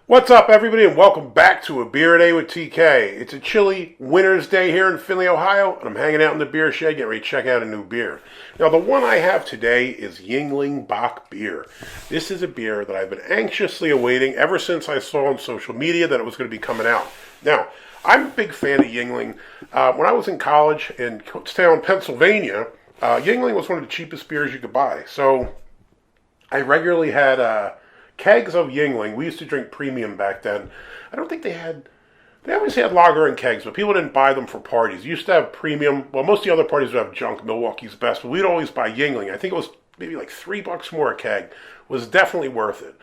What's up, everybody, and welcome back to A Beer a Day with TK. It's a chilly winter's day here in Findlay, Ohio, and I'm hanging out in the beer shed getting ready to check out a new beer. Now, the one I have today is Yuengling Bock beer. This is a beer that I've been anxiously awaiting ever since I saw on social media that it was going to be coming out. Now, I'm a big fan of Yuengling. When I was in college in Kutztown, Pennsylvania, Yuengling was one of the cheapest beers you could buy. So I regularly had kegs of Yuengling. We used to drink premium back then. I don't think they always had lager and kegs, but people didn't buy them for parties. You used to have premium. Well, most of the other parties would have junk, Milwaukee's Best, but we'd always buy Yuengling. I think it was maybe like $3 more a keg. Was definitely worth it.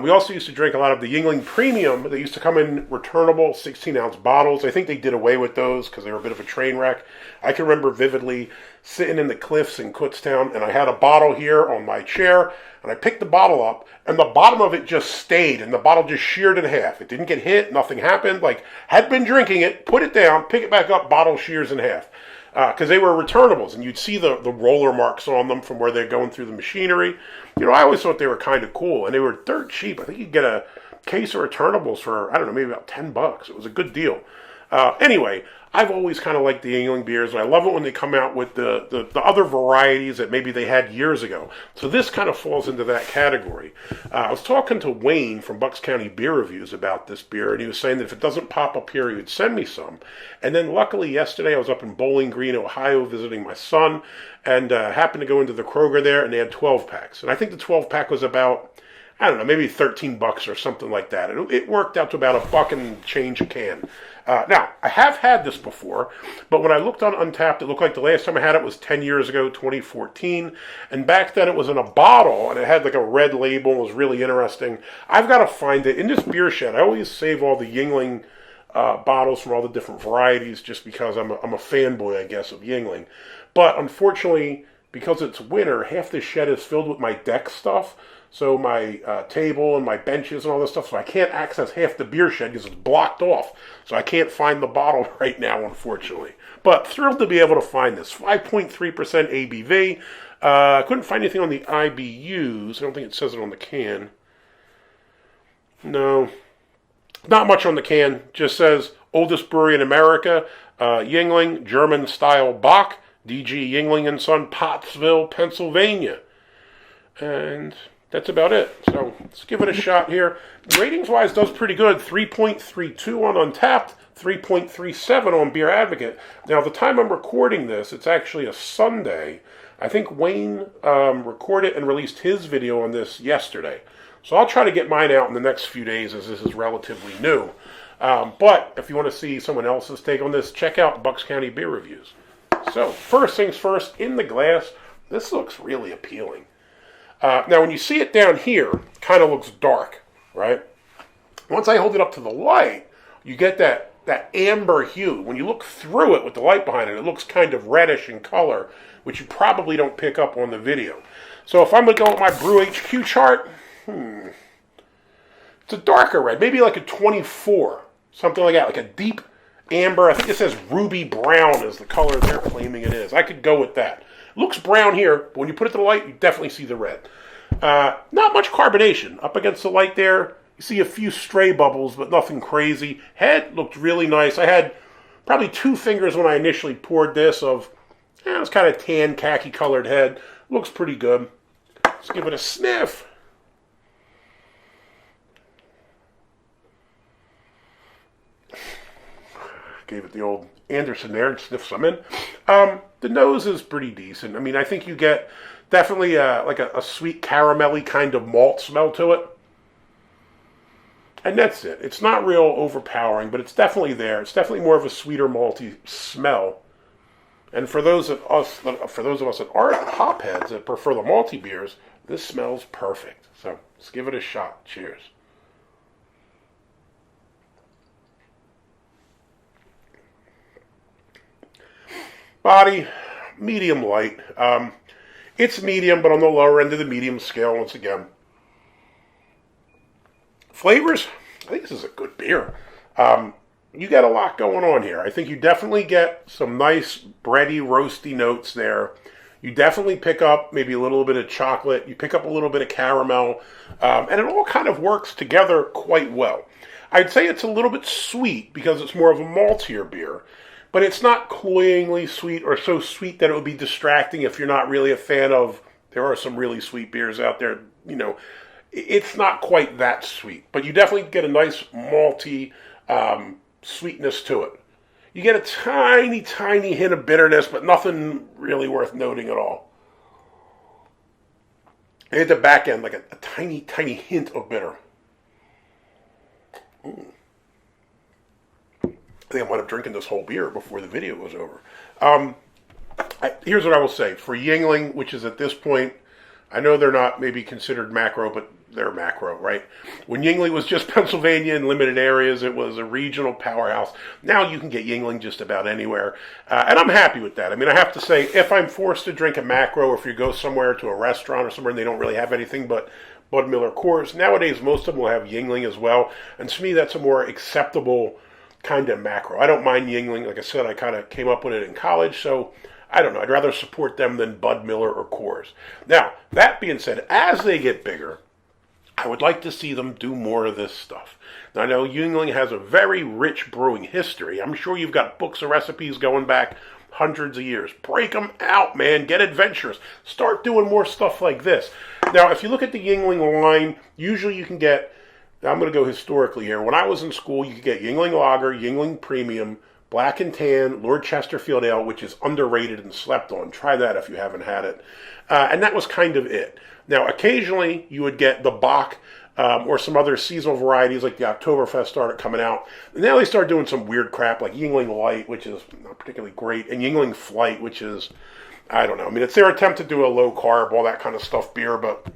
We also used to drink a lot of the Yuengling Premium. They used to come in returnable 16-ounce bottles. I think they did away with those because they were a bit of a train wreck. I can remember vividly sitting in the cliffs in Kutztown, and I had a bottle here on my chair, and I picked the bottle up, and the bottom of it just stayed, and the bottle just sheared in half. It didn't get hit, nothing happened. Like, had been drinking it, put it down, pick it back up, bottle shears in half. Because they were returnables, and you'd see the roller marks on them from where they're going through the machinery. You know, I always thought they were kind of cool, and they were dirt cheap. I think you'd get a case of returnables for, I don't know, maybe about $10. It was a good deal. Anyway, I've always kind of liked the Yuengling beers, and I love it when they come out with the other varieties that maybe they had years ago. So this kind of falls into that category. I was talking to Wayne from Bucks County Beer Reviews about this beer, and he was saying that if it doesn't pop up here, he would send me some. And then luckily yesterday I was up in Bowling Green, Ohio, visiting my son, and happened to go into the Kroger there, and they had 12-packs. And I think the 12-pack was about, I don't know, maybe $13 or something like that. It worked out to about $1 and change a can. Now, I have had this before, but when I looked on Untappd, it looked like the last time I had it was 10 years ago, 2014. And back then it was in a bottle, and it had like a red label. It was really interesting. I've got to find it. In this beer shed, I always save all the Yuengling bottles from all the different varieties just because I'm a fanboy, I guess, of Yuengling. But unfortunately, because it's winter, half the shed is filled with my deck stuff. So my table and my benches and all this stuff, so I can't access half the beer shed because it's blocked off. So I can't find the bottle right now, unfortunately. But thrilled to be able to find this. 5.3% ABV. I couldn't find anything on the IBUs. I don't think it says it on the can. No, not much on the can. Just says oldest brewery in America. Yuengling, German-style Bock. DG Yuengling & Son, Pottsville, Pennsylvania. And that's about it. So let's give it a shot here. Ratings-wise, does pretty good. 3.32 on Untappd, 3.37 on Beer Advocate. Now, the time I'm recording this, it's actually a Sunday. I think Wayne recorded and released his video on this yesterday. So I'll try to get mine out in the next few days as this is relatively new. But if you want to see someone else's take on this, check out Bucks County Beer Reviews. So, first things first, in the glass, this looks really appealing. Now, when you see it down here, it kind of looks dark, right? Once I hold it up to the light, you get that amber hue. When you look through it with the light behind it, it looks kind of reddish in color, which you probably don't pick up on the video. So if I'm going to go with my Brew HQ chart, it's a darker red, maybe like a 24, something like that, like a deep amber. I think it says ruby brown is the color they're claiming it is. I could go with that. It looks brown here, but when you put it to the light, you definitely see the red. Not much carbonation. Up against the light there, you see a few stray bubbles, but nothing crazy. Head looked really nice. I had probably 2 fingers when I initially poured this of, it was kind of tan, khaki colored head. Looks pretty good. Let's give it a sniff. Gave it the old Anderson there and sniffed some in. The nose is pretty decent. I mean, I think you get definitely like a sweet caramelly kind of malt smell to it. And that's it. It's not real overpowering, but it's definitely there. It's definitely more of a sweeter malty smell. And for those of us that aren't hop heads that prefer the malty beers, this smells perfect. So let's give it a shot. Cheers. Body, medium light. It's medium, but on the lower end of the medium scale once again. Flavors, I think this is a good beer. You got a lot going on here. I think you definitely get some nice bready, roasty notes there. You definitely pick up maybe a little bit of chocolate. You pick up a little bit of caramel. And it all kind of works together quite well. I'd say it's a little bit sweet because it's more of a maltier beer. But it's not cloyingly sweet or so sweet that it would be distracting if you're not really a fan of, there are some really sweet beers out there, it's not quite that sweet. But you definitely get a nice malty sweetness to it. You get a tiny, tiny hint of bitterness, but nothing really worth noting at all. And at the back end, like a tiny, tiny hint of bitter. I think I might have drinking this whole beer before the video was over. Here's what I will say. For Yuengling, which is at this point, I know they're not maybe considered macro, but they're macro, right? When Yuengling was just Pennsylvania in limited areas, it was a regional powerhouse. Now you can get Yuengling just about anywhere. And I'm happy with that. I mean, I have to say, if I'm forced to drink a macro, or if you go somewhere to a restaurant or somewhere and they don't really have anything but Bud Miller Coors, nowadays most of them will have Yuengling as well. And to me, that's a more acceptable kind of macro. I don't mind Yuengling. Like I said, I kind of came up with it in college, so I don't know. I'd rather support them than Bud Miller or Coors. Now, that being said, as they get bigger, I would like to see them do more of this stuff. Now, I know Yuengling has a very rich brewing history. I'm sure you've got books of recipes going back hundreds of years. Break them out, man. Get adventurous. Start doing more stuff like this. Now, if you look at the Yuengling line, usually you can get, I'm going to go historically here. When I was in school, you could get Yuengling Lager, Yuengling Premium, Black and Tan, Lord Chesterfield Ale, which is underrated and slept on. Try that if you haven't had it. And that was kind of it. Now, occasionally, you would get the Bock or some other seasonal varieties like the Oktoberfest started coming out. And now they start doing some weird crap like Yuengling Light, which is not particularly great, and Yuengling Flight, which is, I don't know. I mean, it's their attempt to do a low carb, all that kind of stuff beer, but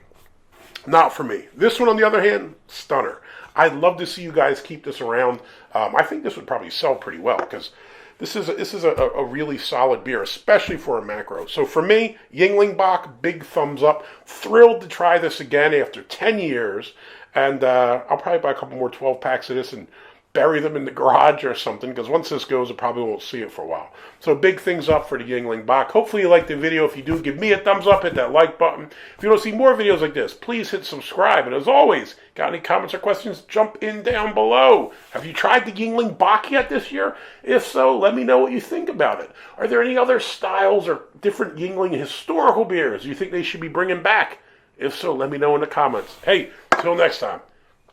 not for me. This one, on the other hand, stunner. I'd love to see you guys keep this around. I think this would probably sell pretty well because this is a really solid beer, especially for a macro. So for me, Yuengling Bock, big thumbs up. Thrilled to try this again after 10 years. And I'll probably buy a couple more 12 packs of this and bury them in the garage or something, because once this goes, I probably won't see it for a while. So big things up for the Yuengling Bock. Hopefully you liked the video. If you do, give me a thumbs up, hit that like button. If you want to see more videos like this, please hit subscribe. And as always, got any comments or questions, jump in down below. Have you tried the Yuengling Bock yet this year? If so, let me know what you think about it. Are there any other styles or different Yuengling historical beers you think they should be bringing back? If so, let me know in the comments. Hey, until next time,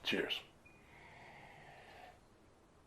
cheers.